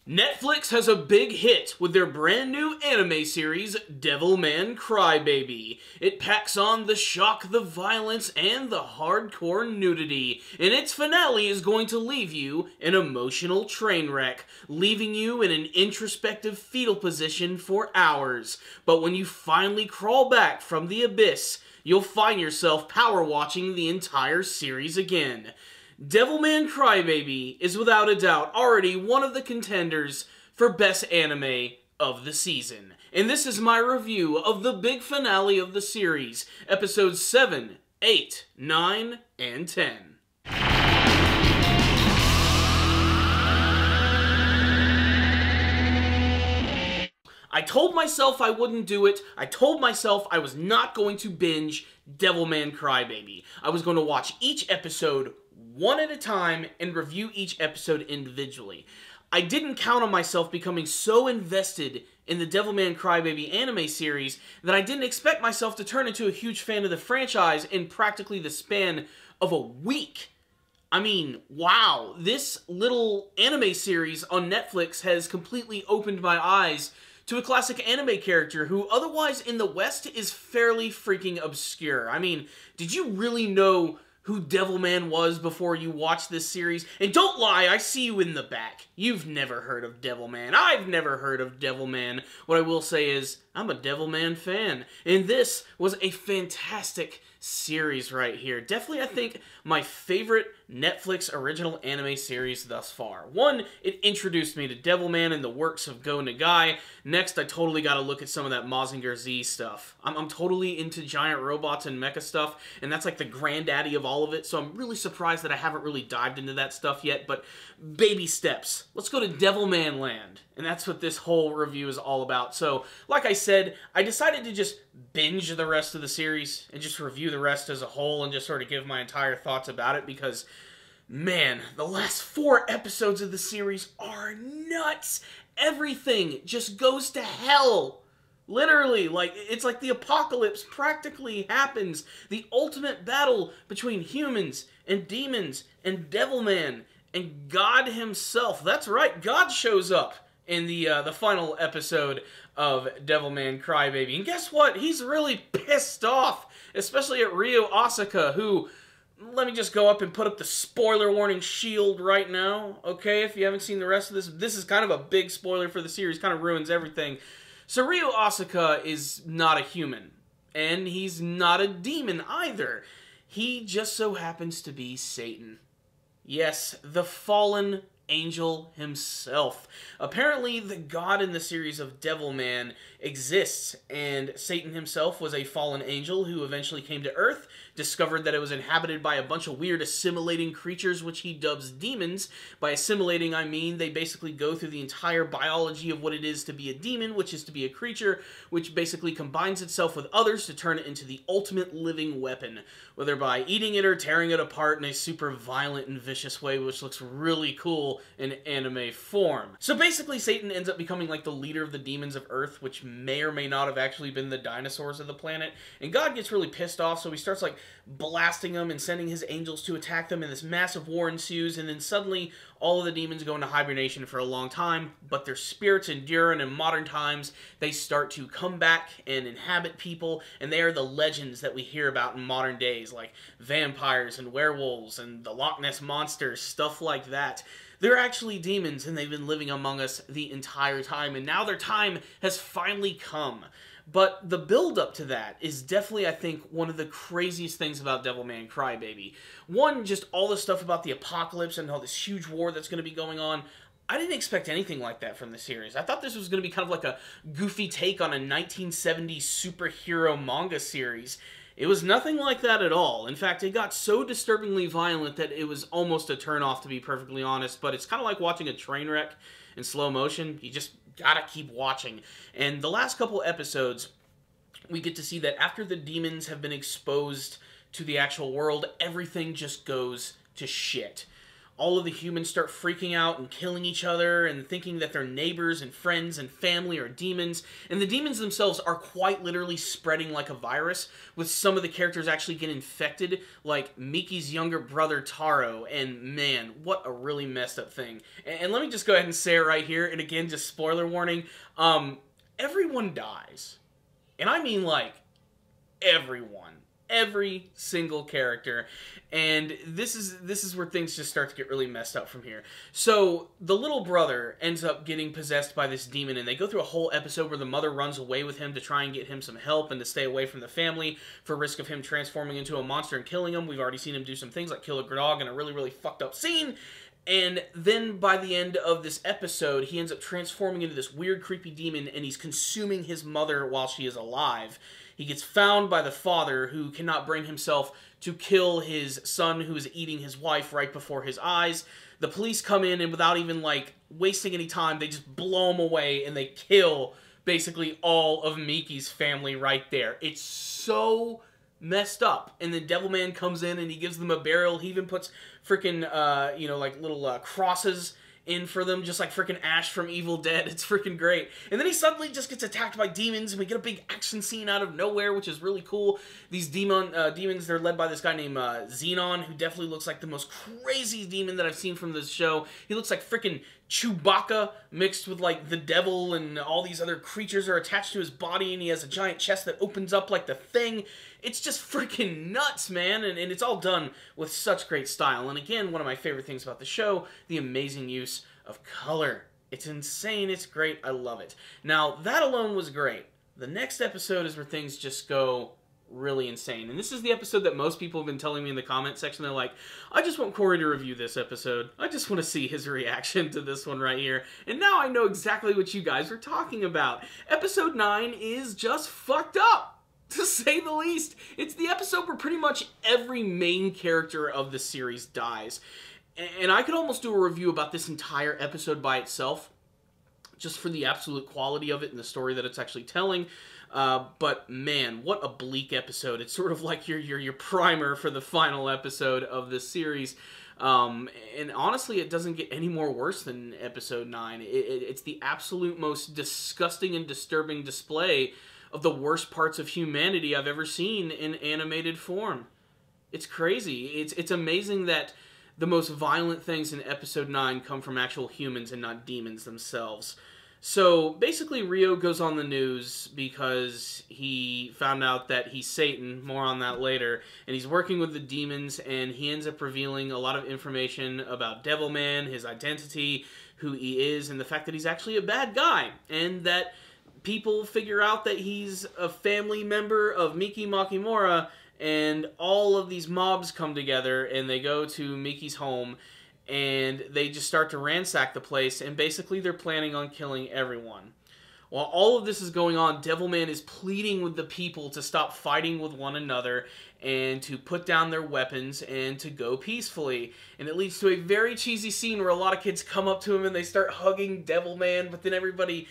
Netflix has a big hit with their brand new anime series, Devilman Crybaby. It packs on the shock, the violence, and the hardcore nudity, and its finale is going to leave you an emotional train wreck, leaving you in an introspective fetal position for hours. But when you finally crawl back from the abyss, you'll find yourself power watching the entire series again. Devilman Crybaby is without a doubt already one of the contenders for Best Anime of the Season. And this is my review of the big finale of the series, episodes 7, 8, 9, and 10. I told myself I wouldn't do it. I told myself I was not going to binge Devilman Crybaby. I was going to watch each episode one at a time and review each episode individually. I didn't count on myself becoming so invested in the Devilman Crybaby anime series that I didn't expect myself to turn into a huge fan of the franchise in practically the span of a week. I mean, wow, this little anime series on Netflix has completely opened my eyes to a classic anime character who otherwise in the West is fairly freaking obscure. I mean, did you really know who Devilman was before you watched this series? And don't lie, I see you in the back. You've never heard of Devilman. I've never heard of Devilman. What I will say is, I'm a Devilman fan. And this was a fantastic series right here. Definitely, I think, my favorite Netflix original anime series thus far. One, it introduced me to Devilman and the works of Go Nagai. Next, I totally got to look at some of that Mazinger Z stuff. I'm totally into giant robots and mecha stuff, and that's like the granddaddy of all of it, so I'm really surprised that I haven't really dived into that stuff yet, but baby steps. Let's go to Devilman Land, and that's what this whole review is all about. So, like I said, I decided to just binge the rest of the series and just review the rest as a whole and just sort of give my entire thoughts about it because, man, the last 4 episodes of the series are nuts. Everything just goes to hell. Literally, like, it's like the apocalypse practically happens. The ultimate battle between humans and demons and Devilman and God himself. That's right, God shows up in the final episode of Devilman Crybaby. And guess what? He's really pissed off, especially at Ryo Asaka, who, let me just go up and put up the spoiler warning shield right now, okay? If you haven't seen the rest of this is kind of a big spoiler for the series, kind of ruins everything. So Ryo Asaka is not a human, and he's not a demon either. He just so happens to be Satan. Yes, the fallen angel himself. Apparently, the god in the series of Devilman exists, and Satan himself was a fallen angel who eventually came to Earth, discovered that it was inhabited by a bunch of weird assimilating creatures, which he dubs demons. By assimilating, I mean they basically go through the entire biology of what it is to be a demon, which is to be a creature, which basically combines itself with others to turn it into the ultimate living weapon, whether by eating it or tearing it apart in a super violent and vicious way, which looks really cool in anime form. So basically, Satan ends up becoming like the leader of the demons of Earth, which may or may not have actually been the dinosaurs of the planet, and God gets really pissed off, so he starts like blasting them and sending his angels to attack them, and this massive war ensues, and then suddenly all of the demons go into hibernation for a long time, but their spirits endure, and in modern times they start to come back and inhabit people, and they are the legends that we hear about in modern days, like vampires and werewolves and the Loch Ness Monster, stuff like that. They're actually demons, and they've been living among us the entire time, and now their time has finally come. But the build-up to that is definitely, I think, one of the craziest things about Devilman Crybaby. One, just all the stuff about the apocalypse and all this huge war that's going to be going on. I didn't expect anything like that from the series. I thought this was going to be kind of like a goofy take on a 1970s superhero manga series. It was nothing like that at all. In fact, it got so disturbingly violent that it was almost a turn-off, to be perfectly honest. But it's kind of like watching a train wreck in slow motion. You just gotta keep watching. And the last couple episodes, we get to see that after the demons have been exposed to the actual world, everything just goes to shit. all of the humans start freaking out and killing each other and thinking that their neighbors and friends and family are demons. And the demons themselves are quite literally spreading like a virus, with some of the characters actually getting infected, like Miki's younger brother Taro. And man, what a really messed up thing. And let me just go ahead and say it right here, and again, just spoiler warning, everyone dies. And I mean like everyone. Every single character. And this is where things just start to get really messed up from here. So the little brother ends up getting possessed by this demon, and they go through a whole episode where the mother runs away with him to try and get him some help and to stay away from the family for risk of him transforming into a monster and killing him. We've already seen him do some things like kill a dog in a really, really fucked up scene. And then by the end of this episode, he ends up transforming into this weird, creepy demon, and he's consuming his mother while she is alive. He gets found by the father, who cannot bring himself to kill his son, who is eating his wife right before his eyes. The police come in, and without even, like, wasting any time, they just blow him away, and they kill basically all of Miki's family right there. It's so messed up. And then Devilman comes in, and he gives them a burial. He even puts freaking, like little crosses in for them, just like freaking Ash from Evil Dead. It's freaking great. And then he suddenly just gets attacked by demons, and we get a big action scene out of nowhere, which is really cool. These demons, they're led by this guy named Xenon, who definitely looks like the most crazy demon that I've seen from this show. He looks like freaking Chewbacca mixed with like the devil, and all these other creatures are attached to his body, and he has a giant chest that opens up like the Thing. It's just freaking nuts, man, and it's all done with such great style. And again, one of my favorite things about the show, the amazing use of color. It's insane, it's great, I love it. Now, that alone was great. The next episode is where things just go really insane. And this is the episode that most people have been telling me in the comment section. They're like, I just want Corey to review this episode. I just want to see his reaction to this one right here. And now I know exactly what you guys are talking about. Episode 9 is just fucked up, to say the least. It's the episode where pretty much every main character of the series dies. And I could almost do a review about this entire episode by itself, just for the absolute quality of it and the story that it's actually telling. But man, what a bleak episode. It's sort of like your primer for the final episode of this series. And honestly, it doesn't get any more worse than episode 9. It's the absolute most disgusting and disturbing display of the worst parts of humanity I've ever seen in animated form. It's crazy. It's amazing that the most violent things in episode 9 come from actual humans and not demons themselves. So basically, Rio goes on the news because he found out that he's Satan, more on that later, and he's working with the demons, and he ends up revealing a lot of information about Devilman, his identity, who he is, and the fact that he's actually a bad guy, and that people figure out that he's a family member of Miki Makimura, and all of these mobs come together, and they go to Miki's home, and they just start to ransack the place, and basically they're planning on killing everyone. While all of this is going on, Devilman is pleading with the people to stop fighting with one another and to put down their weapons and to go peacefully. And it leads to a very cheesy scene where a lot of kids come up to him and they start hugging Devilman, but then everybody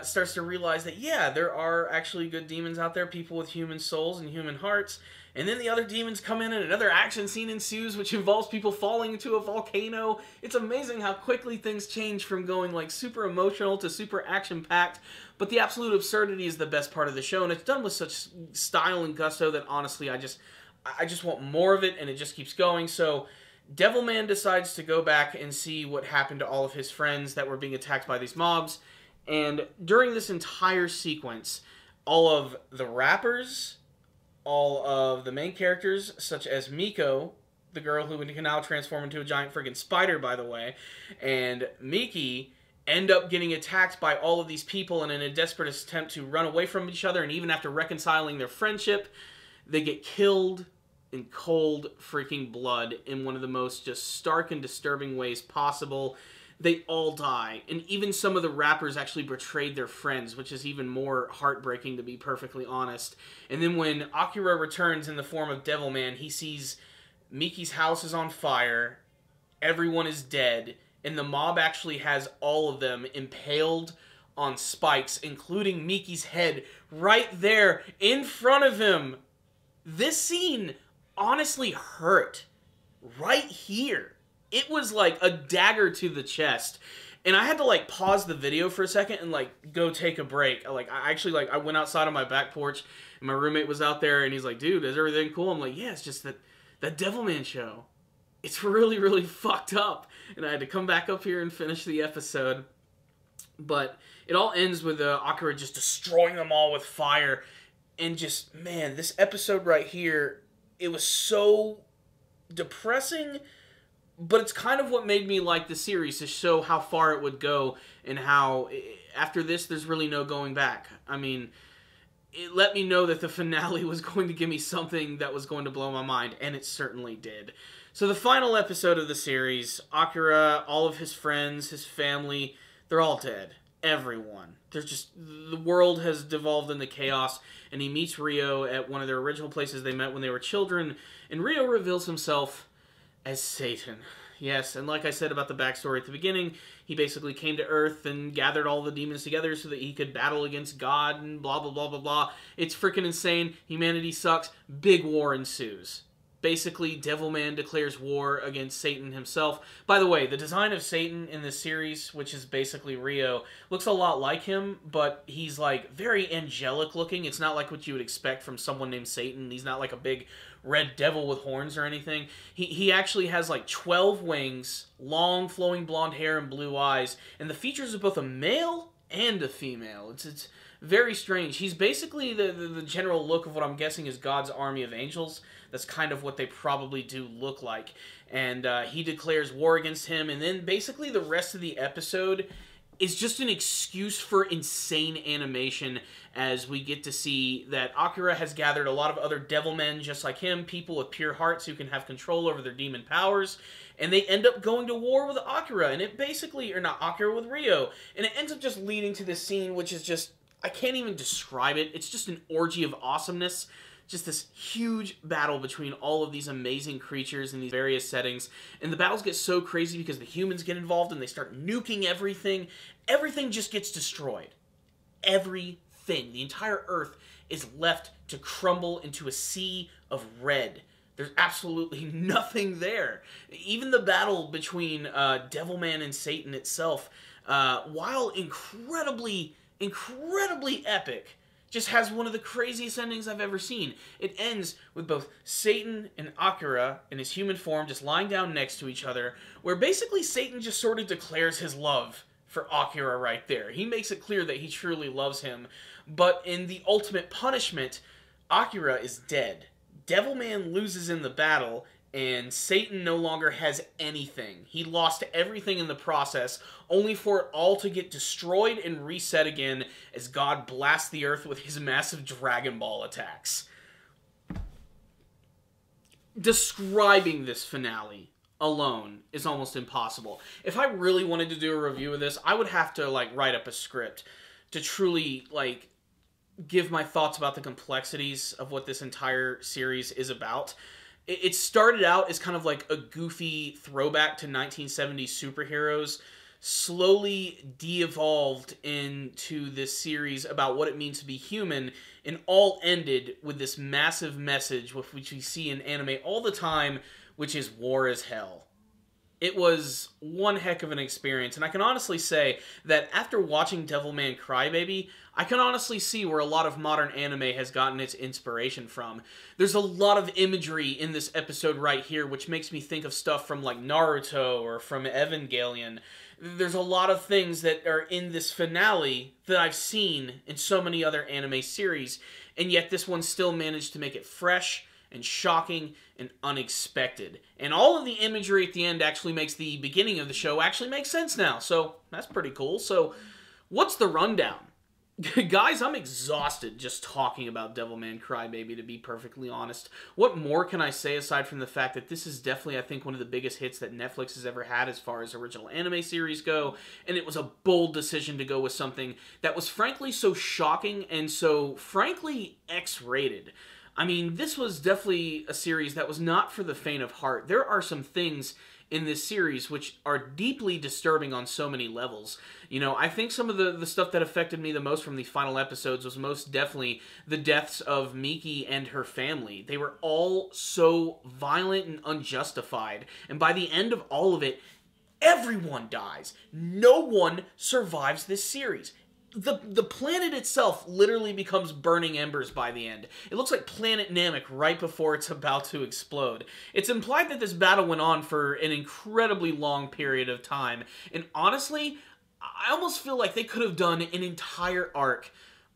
starts to realize that, yeah, there are actually good demons out there, people with human souls and human hearts. And then the other demons come in and another action scene ensues, which involves people falling into a volcano. It's amazing how quickly things change from going like super emotional to super action-packed. But the absolute absurdity is the best part of the show, and it's done with such style and gusto that honestly I just want more of it, and it just keeps going. So Devilman decides to go back and see what happened to all of his friends that were being attacked by these mobs. And during this entire sequence, all of the rappers, all of the main characters, such as Miko, the girl who can now transform into a giant friggin' spider, by the way, and Miki, end up getting attacked by all of these people, and in a desperate attempt to run away from each other, and even after reconciling their friendship, they get killed in cold freaking blood in one of the most just stark and disturbing ways possible. They all die, and even some of the rappers actually betrayed their friends, which is even more heartbreaking, to be perfectly honest. And then when Akira returns in the form of Devilman, he sees Miki's house is on fire, everyone is dead, and the mob actually has all of them impaled on spikes, including Miki's head right there in front of him. This scene honestly hurt right here. it was like a dagger to the chest. And I had to like pause the video for a second and like go take a break. I actually like I went outside on my back porch and my roommate was out there and he's like, "Dude, is everything cool?" I'm like, "Yeah, it's just that Devilman show. It's really, really fucked up." And I had to come back up here and finish the episode. But it all ends with Akira just destroying them all with fire. And just, man, this episode right here, it was so depressing, but it's kind of what made me like the series, to show how far it would go and how after this there's really no going back. I mean, it let me know that the finale was going to give me something that was going to blow my mind, and it certainly did. So the final episode of the series, Akira, all of his friends, his family, they're all dead. Everyone. There's just, the world has devolved into chaos, and he meets Rio at one of their original places they met when they were children, and Rio reveals himself as Satan. Yes, and like I said about the backstory at the beginning, he basically came to Earth and gathered all the demons together so that he could battle against God and blah, blah, blah, blah, blah. It's freaking insane. Humanity sucks. Big war ensues. Basically, Devilman declares war against Satan himself. By the way, the design of Satan in this series, which is basically Rio, looks a lot like him, but he's like very angelic looking. It's not like what you would expect from someone named Satan. He's not like a big red devil with horns or anything. He actually has like 12 wings, long flowing blonde hair and blue eyes, and the features of both a male and a female. It's very strange. He's basically the general look of what I'm guessing is God's army of angels. That's kind of what they probably do look like. And he declares war against him, and then basically the rest of the episode is just an excuse for insane animation, as we get to see that Akira has gathered a lot of other Devilmen just like him, people with pure hearts who can have control over their demon powers, and they end up going to war with Akira, and it basically, or not Akira, with Rio, and it ends up just leading to this scene which is just, I can't even describe it. It's just an orgy of awesomeness. Just this huge battle between all of these amazing creatures in these various settings. And the battles get so crazy because the humans get involved and they start nuking everything. Everything just gets destroyed. Everything. The entire Earth is left to crumble into a sea of red. There's absolutely nothing there. Even the battle between Devilman and Satan itself, while incredibly epic, just has one of the craziest endings I've ever seen. It ends with both Satan and Akira in his human form just lying down next to each other, where basically Satan just sort of declares his love for Akira right there. He makes it clear that he truly loves him, but in the ultimate punishment, Akira is dead. Devilman loses in the battle, and Satan no longer has anything. He lost everything in the process, only for it all to get destroyed and reset again as God blasts the earth with his massive Dragon Ball attacks. Describing this finale alone is almost impossible. If I really wanted to do a review of this, I would have to like write up a script to truly like give my thoughts about the complexities of what this entire series is about. It started out as kind of like a goofy throwback to 1970s superheroes, slowly de-evolved into this series about what it means to be human, and all ended with this massive message, which we see in anime all the time, which is war is hell. It was one heck of an experience, and I can honestly say that after watching Devilman Crybaby, I can honestly see where a lot of modern anime has gotten its inspiration from. There's a lot of imagery in this episode right here, which makes me think of stuff from like Naruto or from Evangelion. There's a lot of things that are in this finale that I've seen in so many other anime series, and yet this one still managed to make it fresh and shocking and unexpected. And all of the imagery at the end actually makes the beginning of the show actually make sense now. So that's pretty cool. So what's the rundown? Guys, I'm exhausted just talking about Devilman Crybaby, to be perfectly honest. What more can I say aside from the fact that this is definitely, I think, one of the biggest hits that Netflix has ever had as far as original anime series go, and it was a bold decision to go with something that was frankly so shocking and so frankly X-rated. I mean, this was definitely a series that was not for the faint of heart. There are some things in this series, which are deeply disturbing on so many levels. You know, I think some of the stuff that affected me the most from these final episodes was most definitely the deaths of Miki and her family. They were all so violent and unjustified, and by the end of all of it, everyone dies. No one survives this series. The planet itself literally becomes burning embers by the end. It looks like Planet Namek right before it's about to explode. It's implied that this battle went on for an incredibly long period of time, and honestly, I almost feel like they could have done an entire arc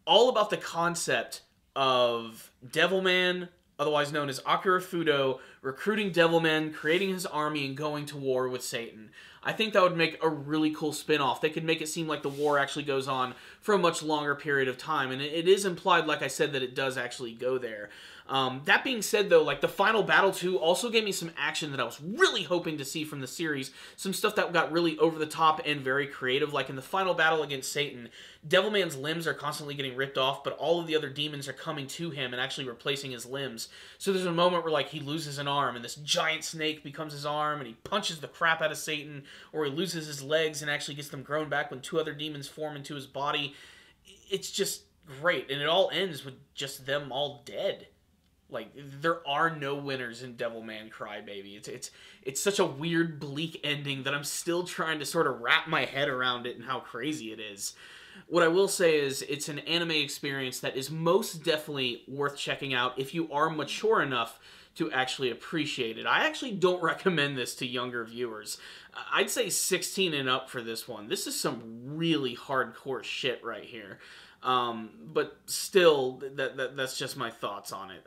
all about the concept of Devilman, otherwise known as Akira Fudo, recruiting Devilman, creating his army, and going to war with Satan. I think that would make a really cool spin-off. They could make it seem like the war actually goes on for a much longer period of time, and it is implied, like I said, that it does actually go there. That being said, though, like, the final battle, too, also gave me some action that I was really hoping to see from the series. Some stuff that got really over the top and very creative. Like, in the final battle against Satan, Devilman's limbs are constantly getting ripped off, but all of the other demons are coming to him and actually replacing his limbs. So there's a moment where, like, he loses an arm, and this giant snake becomes his arm, and he punches the crap out of Satan, or he loses his legs and actually gets them grown back when two other demons form into his body. It's just great, and it all ends with just them all dead. Like, there are no winners in Devilman Crybaby. It's such a weird, bleak ending that I'm still trying to sort of wrap my head around it and how crazy it is. What I will say is it's an anime experience that is most definitely worth checking out if you are mature enough to actually appreciate it. I actually don't recommend this to younger viewers. I'd say 16 and up for this one. This is some really hardcore shit right here. But still, that's just my thoughts on it.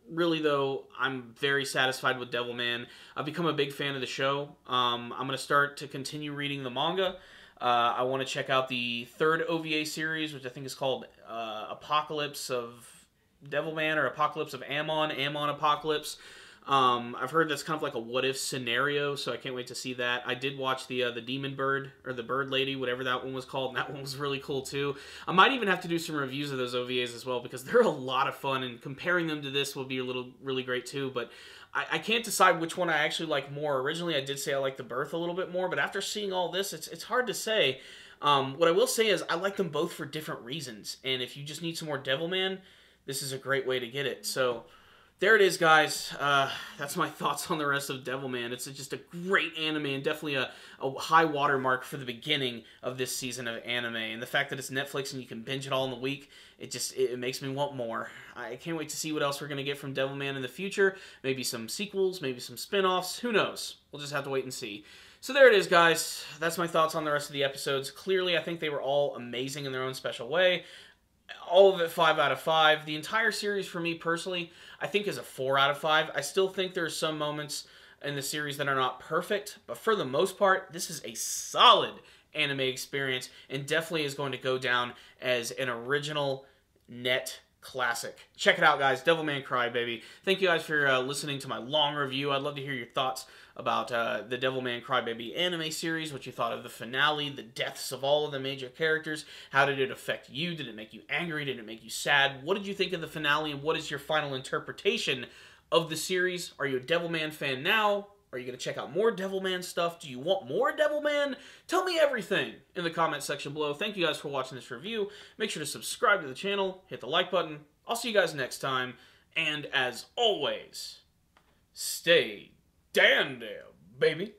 Really, though, I'm very satisfied with Devilman. I've become a big fan of the show. I'm going to start to continue reading the manga. I want to check out the third OVA series, which I think is called Apocalypse of Devilman, or Apocalypse of Ammon Apocalypse. I've heard that's kind of like a what-if scenario, so I can't wait to see that. I did watch the Demon Bird, or the Bird Lady, whatever that one was called, and that one was really cool too. I might even have to do some reviews of those OVAs as well, because they're a lot of fun, and comparing them to this will be really great too, but I can't decide which one I actually like more. Originally, I did say I like the Birth a little bit more, but after seeing all this, it's hard to say. What I will say is I like them both for different reasons, and if you just need some more Devilman, this is a great way to get it. So there it is, guys. That's my thoughts on the rest of Devilman. It's just a great anime, and definitely a high watermark for the beginning of this season of anime. And the fact that it's Netflix and you can binge it all in the week, it makes me want more. I can't wait to see what else we're going to get from Devilman in the future. Maybe some sequels, maybe some spin-offs. Who knows? We'll just have to wait and see. So there it is, guys. That's my thoughts on the rest of the episodes. Clearly, I think they were all amazing in their own special way. All of it 5 out of 5. The entire series, for me personally, I think is a 4 out of 5. I still think there are some moments in the series that are not perfect, but for the most part, this is a solid anime experience, and definitely is going to go down as an original net classic. Check it out, guys. Devilman Crybaby. Thank you guys for listening to my long review. I'd love to hear your thoughts about the Devilman Crybaby anime series, what you thought of the finale, the deaths of all of the major characters. How did it affect you? Did it make you angry? Did it make you sad? What did you think of the finale, and what is your final interpretation of the series? Are you a Devilman fan now? Are you going to check out more Devilman stuff? Do you want more Devilman? Tell me everything in the comment section below. Thank you guys for watching this review. Make sure to subscribe to the channel, hit the like button. I'll see you guys next time, and as always, stay damn, baby.